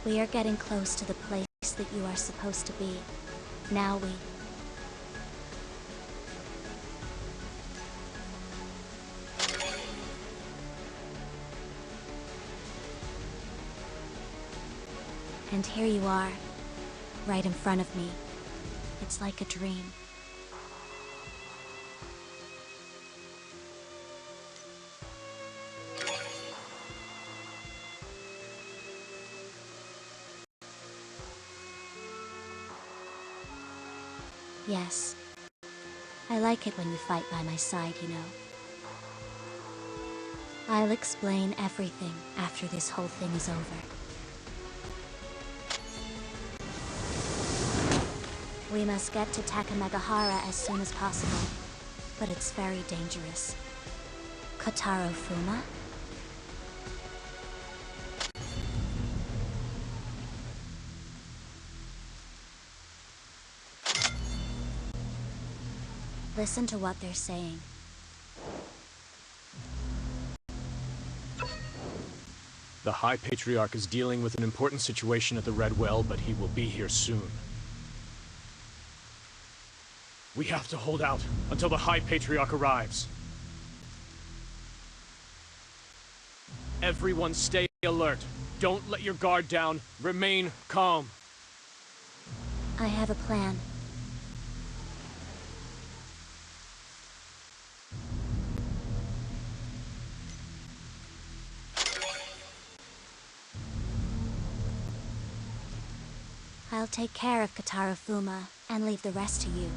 We are getting close to the place that you are supposed to be. Now we... And here you are, right in front of me. It's like a dream. Yes. I like it when you fight by my side, you know. I'll explain everything after this whole thing is over. We must get to Takamegahara as soon as possible, but it's very dangerous. Kotaro Fuma? Listen to what they're saying. The High Patriarch is dealing with an important situation at the Red Well, but he will be here soon. We have to hold out until the High Patriarch arrives. Everyone stay alert. Don't let your guard down. Remain calm. I have a plan. I'll take care of Kotaro Fuma and leave the rest to you.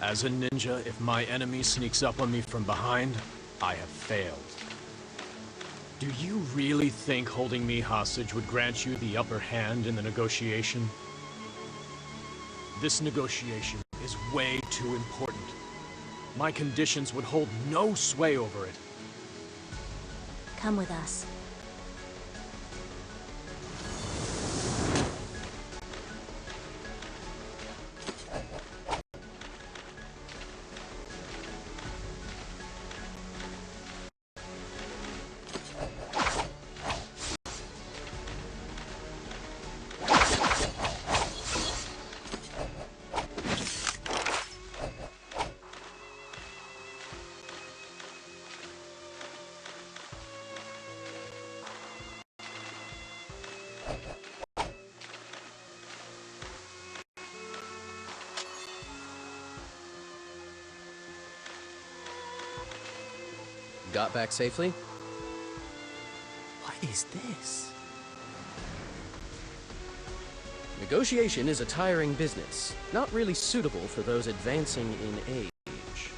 As a ninja, if my enemy sneaks up on me from behind, I have failed. Do you really think holding me hostage would grant you the upper hand in the negotiation? This negotiation is way too important. My conditions would hold no sway over it. Come with us. Got back safely? What is this? Negotiation is a tiring business, not really suitable for those advancing in age.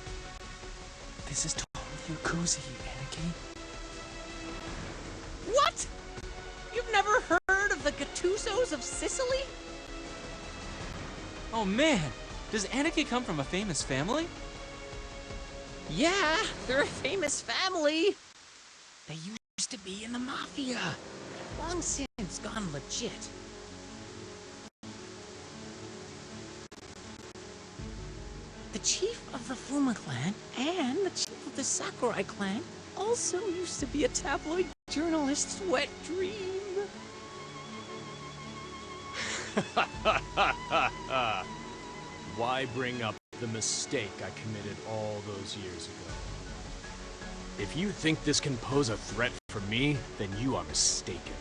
This is totally Yakuza, Anarchy. What? You've never heard of the Gattusos of Sicily? Oh man, does Anarchy come from a famous family? Yeah, they're a famous family. They used to be in the Mafia. Long since gone legit. The chief of the Fuma clan and the chief of the Sakurai clan also used to be a tabloid journalist's wet dream. Why bring up the mistake I committed all those years ago? If you think this can pose a threat for me, then you are mistaken.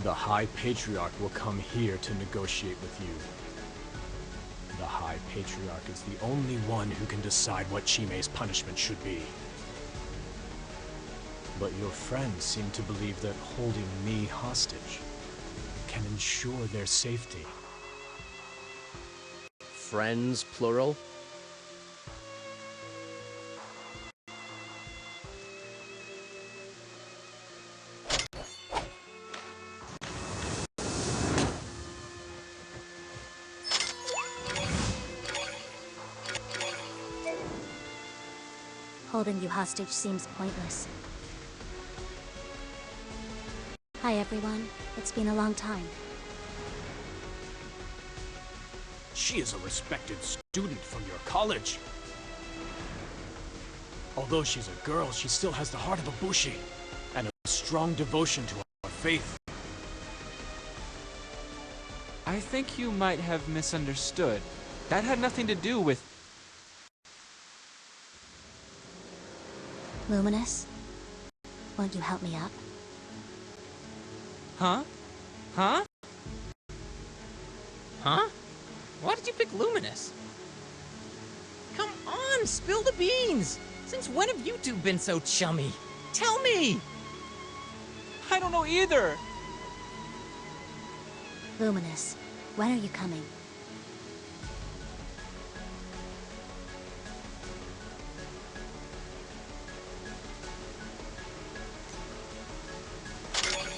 The High Patriarch will come here to negotiate with you. The High Patriarch is the only one who can decide what Chime's punishment should be. But your friends seem to believe that holding me hostage can ensure their safety. Friends, plural? Holding you hostage seems pointless. Hi everyone. It's been a long time. She is a respected student from your college. Although she's a girl, she still has the heart of a Bushi, and a strong devotion to our faith. I think you might have misunderstood. That had nothing to do with... Luminous? Won't you help me up? Huh? Huh? Huh? Why did you pick Luminous? Come on, spill the beans! Since when have you two been so chummy? Tell me! I don't know either! Luminous, when are you coming?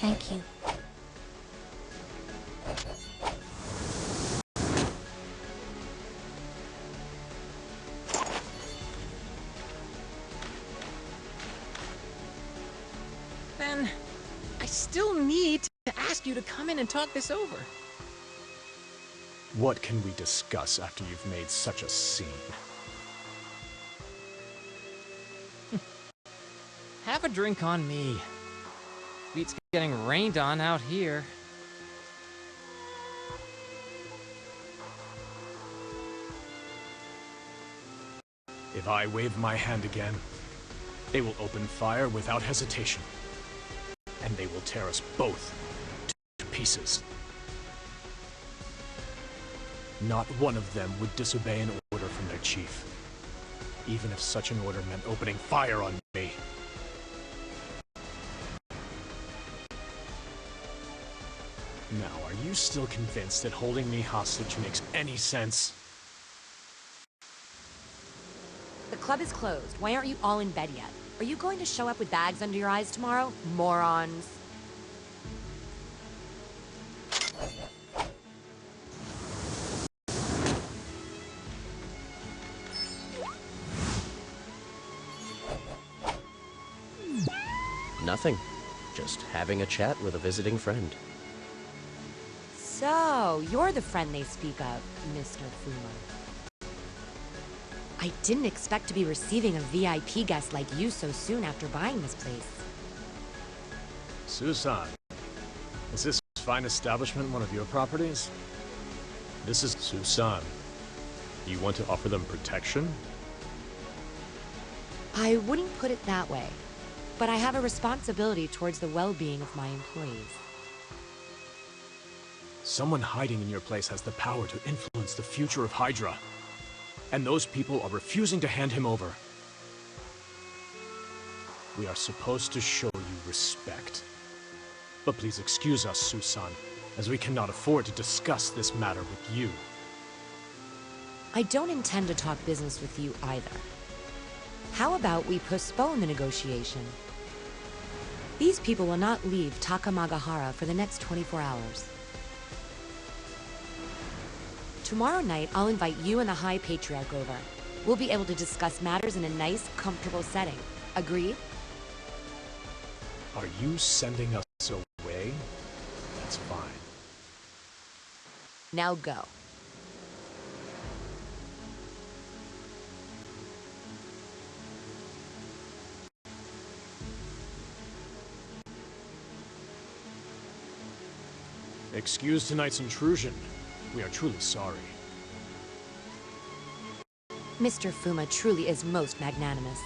Thank you. Then, I still need to ask you to come in and talk this over. What can we discuss after you've made such a scene? Have a drink on me. Beats getting rained on out here. If I wave my hand again, they will open fire without hesitation. And they will tear us both to pieces. Not one of them would disobey an order from their chief, even if such an order meant opening fire on me. Now, are you still convinced that holding me hostage makes any sense? The club is closed. Why aren't you all in bed yet? Are you going to show up with bags under your eyes tomorrow? Morons. Nothing. Just having a chat with a visiting friend. So, you're the friend they speak of, Mr. Fuma. I didn't expect to be receiving a VIP guest like you so soon after buying this place. Susan, is this fine establishment one of your properties? This is Susan. You want to offer them protection? I wouldn't put it that way, but I have a responsibility towards the well-being of my employees. Someone hiding in your place has the power to influence the future of Hydra. And those people are refusing to hand him over. We are supposed to show you respect. But please excuse us, Susan, as we cannot afford to discuss this matter with you. I don't intend to talk business with you either. How about we postpone the negotiation? These people will not leave Takamagahara for the next 24 hours. Tomorrow night, I'll invite you and the High Patriarch over. We'll be able to discuss matters in a nice, comfortable setting. Agreed? Are you sending us away? That's fine. Now go. Excuse tonight's intrusion. We are truly sorry. Mr. Fuma truly is most magnanimous.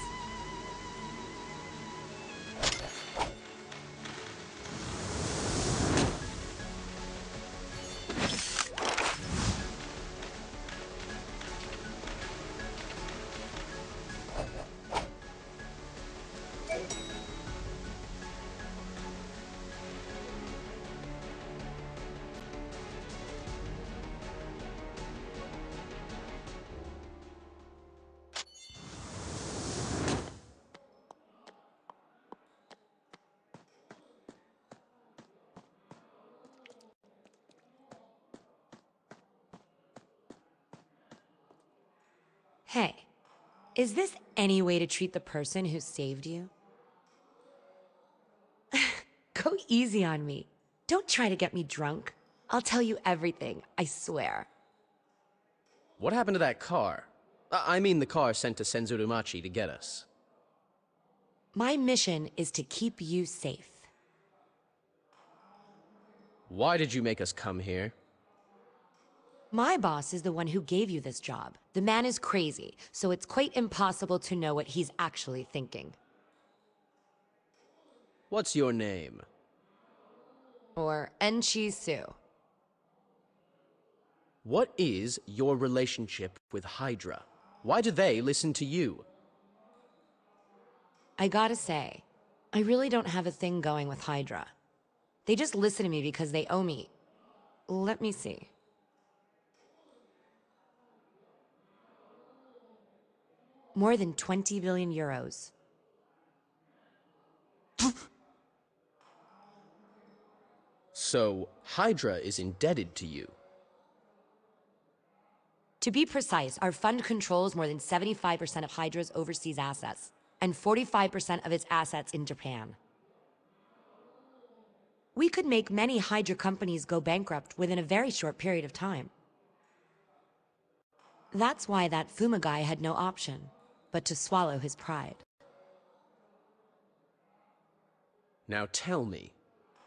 Hey, Is this any way to treat the person who saved you? Go easy on me. Don't try to get me drunk. I'll tell you everything, I swear. What happened to that car? I mean the car sent to Senzurumachi to get us. My mission is to keep you safe. Why did you make us come here? My boss is the one who gave you this job. The man is crazy, so it's quite impossible to know what he's actually thinking. What's your name? Or Enchi Su. What is your relationship with Hydra? Why do they listen to you? I gotta say, I really don't have a thing going with Hydra. They just listen to me because they owe me. Let me see. More than 20 billion euros. So, Hydra is indebted to you. To be precise, our fund controls more than 75% of Hydra's overseas assets, and 45% of its assets in Japan. We could make many Hydra companies go bankrupt within a very short period of time. That's why that Fuma guy had no option but to swallow his pride. Now tell me,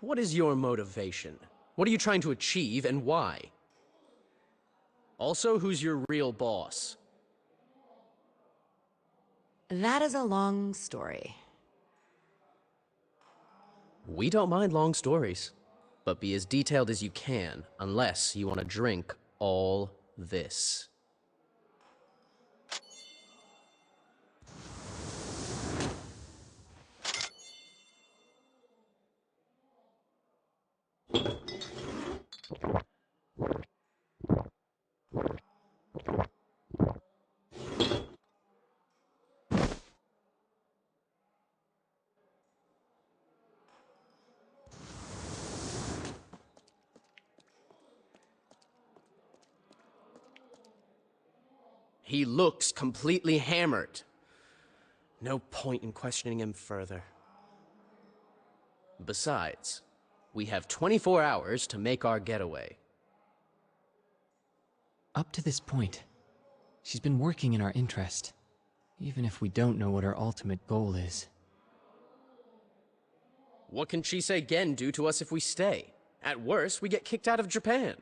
what is your motivation? What are you trying to achieve and why? Also, who's your real boss? That is a long story. We don't mind long stories, but be as detailed as you can, unless you want to drink all this. He looks completely hammered. No point in questioning him further. Besides, we have 24 hours to make our getaway. Up to this point, she's been working in our interest, even if we don't know what her ultimate goal is. What can Chisei Gen do to us if we stay? At worst, we get kicked out of Japan.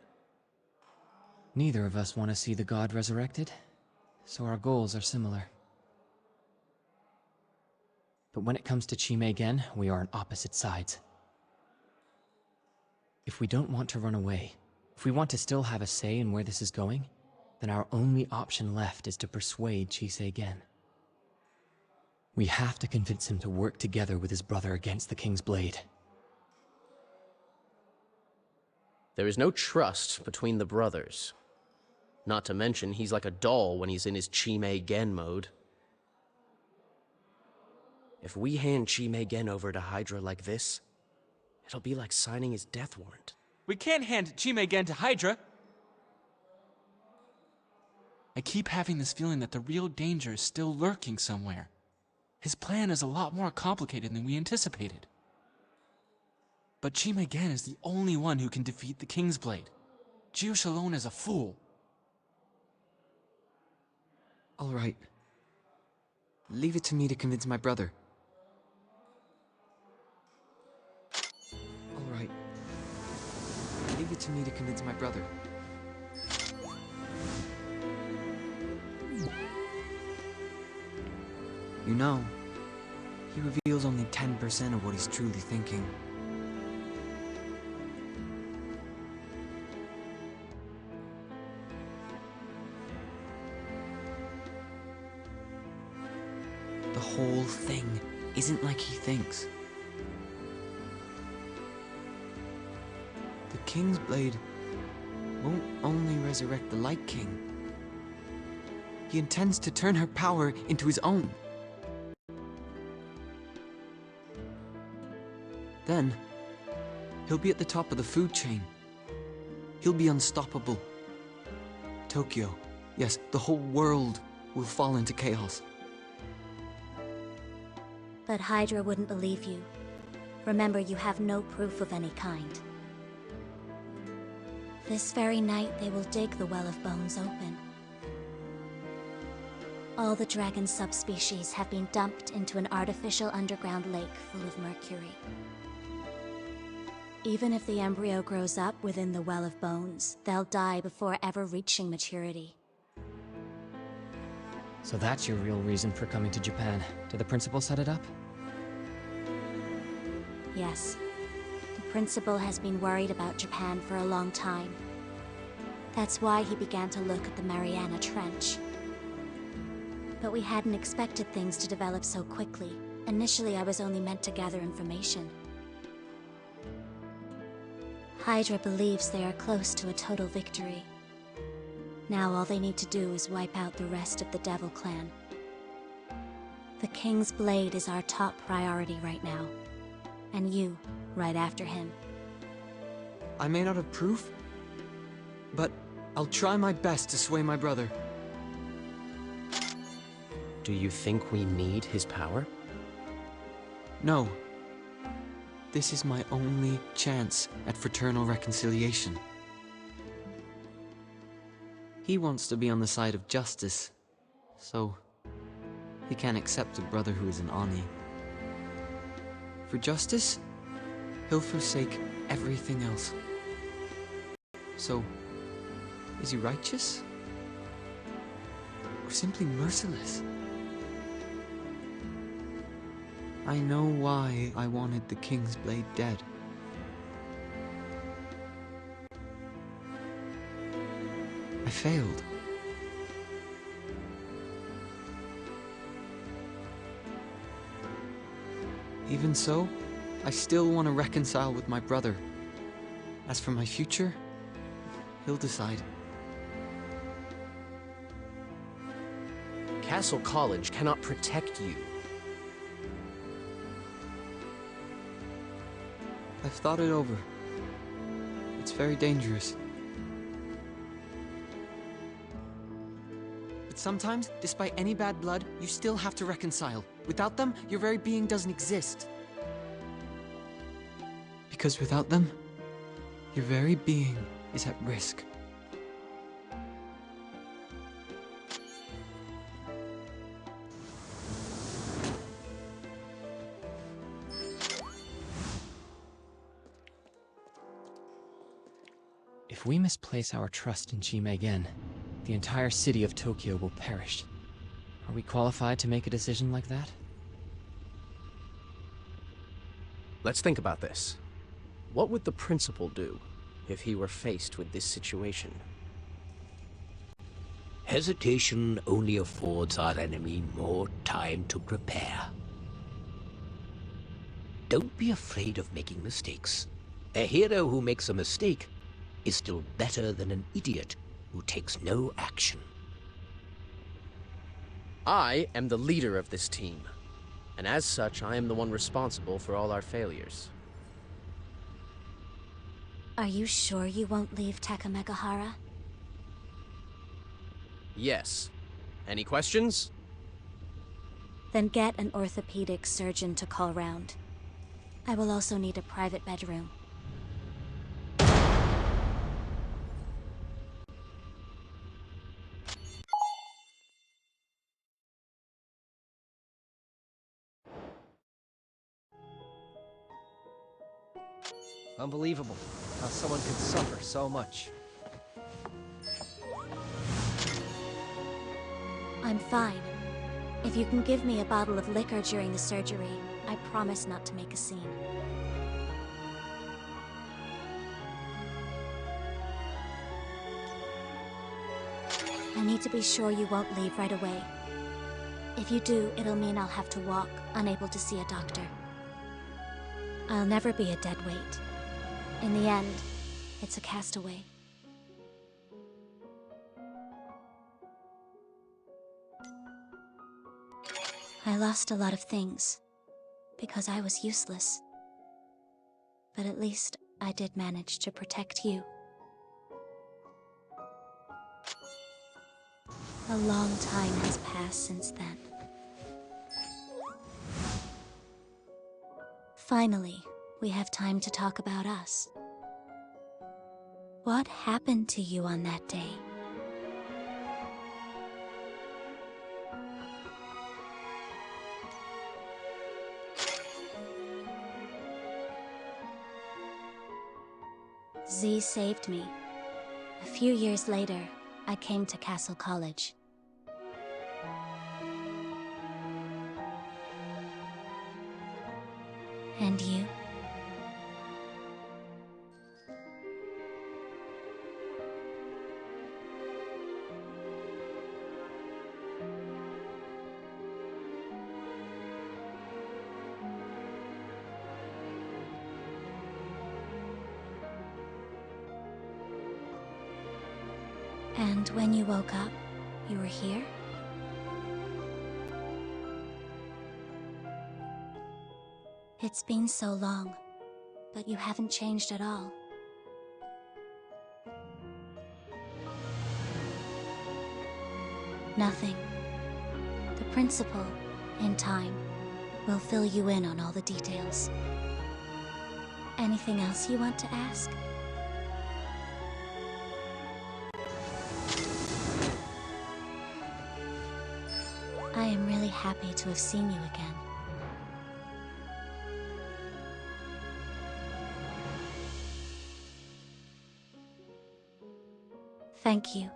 Neither of us want to see the god resurrected, so our goals are similar. But when it comes to Chime Gen, we are on opposite sides. If we don't want to run away, if we want to still have a say in where this is going, then our only option left is to persuade Chisei Gen. We have to convince him to work together with his brother against the King's Blade. There is no trust between the brothers. Not to mention, he's like a doll when he's in his Chime Gen mode. If we hand Chime Gen over to Hydra like this, it'll be like signing his death warrant. We can't hand Chime Gen to Hydra! I keep having this feeling that the real danger is still lurking somewhere. His plan is a lot more complicated than we anticipated. But Chime Gen is the only one who can defeat the King's Blade. Jiush alone is a fool. All right. Leave it to me to convince my brother. All right. Leave it to me to convince my brother. You know, he reveals only 10% of what he's truly thinking. The whole thing isn't like he thinks. The King's Blade won't only resurrect the Light King. He intends to turn her power into his own. Then, he'll be at the top of the food chain. He'll be unstoppable. Tokyo, yes, the whole world will fall into chaos. But Hydra wouldn't believe you. Remember, you have no proof of any kind. This very night, they will dig the Well of Bones open. All the dragon subspecies have been dumped into an artificial underground lake full of mercury. Even if the embryo grows up within the Well of Bones, they'll die before ever reaching maturity. So that's your real reason for coming to Japan. Did the principal set it up? Yes. The principal has been worried about Japan for a long time. That's why he began to look at the Mariana Trench. But we hadn't expected things to develop so quickly. Initially, I was only meant to gather information. Hydra believes they are close to a total victory. Now all they need to do is wipe out the rest of the Devil Clan. The King's Blade is our top priority right now. And you, right after him. I may not have proof, but I'll try my best to sway my brother. Do you think we need his power? No. This is my only chance at fraternal reconciliation. He wants to be on the side of justice, so he can't accept a brother who is an Oni. For justice, he'll forsake everything else. So, is he righteous? Or simply merciless? I know why I wanted the King's Blade dead. I failed. Even so, I still want to reconcile with my brother. As for my future, he'll decide. Castle College cannot protect you. I've thought it over. It's very dangerous. But sometimes, despite any bad blood, you still have to reconcile. Without them, your very being doesn't exist. Because without them, your very being is at risk. If we misplace our trust in Chime again, the entire city of Tokyo will perish. Are we qualified to make a decision like that? Let's think about this. What would the principal do if he were faced with this situation? Hesitation only affords our enemy more time to prepare. Don't be afraid of making mistakes. A hero who makes a mistake is still better than an idiot who takes no action. I am the leader of this team, and as such, I am the one responsible for all our failures. Are you sure you won't leave Takamegahara? Yes. Any questions? Then get an orthopedic surgeon to call round. I will also need a private bedroom. Unbelievable how someone could suffer so much. I'm fine. If you can give me a bottle of liquor during the surgery, I promise not to make a scene. I need to be sure you won't leave right away. If you do, it'll mean I'll have to walk, unable to see a doctor. I'll never be a dead weight. In the end, it's a castaway. I lost a lot of things, because I was useless. But at least I did manage to protect you. A long time has passed since then. Finally, we have time to talk about us. What happened to you on that day? Z saved me. A few years later, I came to Castle College. And you? And when you woke up, you were here? It's been so long, but you haven't changed at all. Nothing. The principal, in time, will fill you in on all the details. Anything else you want to ask? I am really happy to have seen you again. Thank you.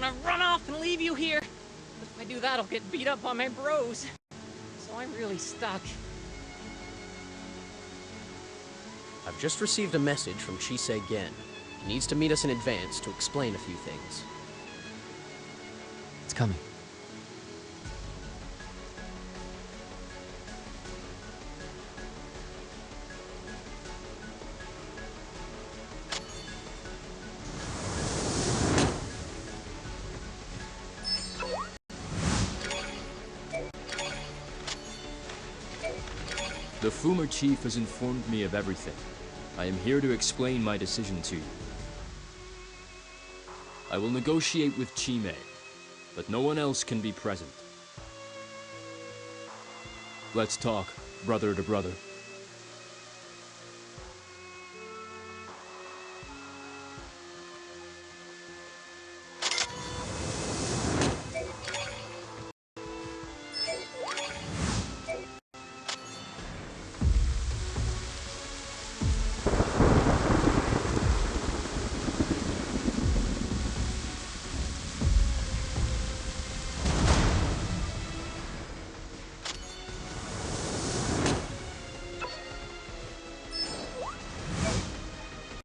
want to run off and leave you here. But if I do that, I'll get beat up by my bros. So I'm really stuck. I've just received a message from Chisei Gen. He needs to meet us in advance to explain a few things. It's coming. The Fuma chief has informed me of everything. I am here to explain my decision to you. I will negotiate with Chimei, but no one else can be present. Let's talk, brother to brother.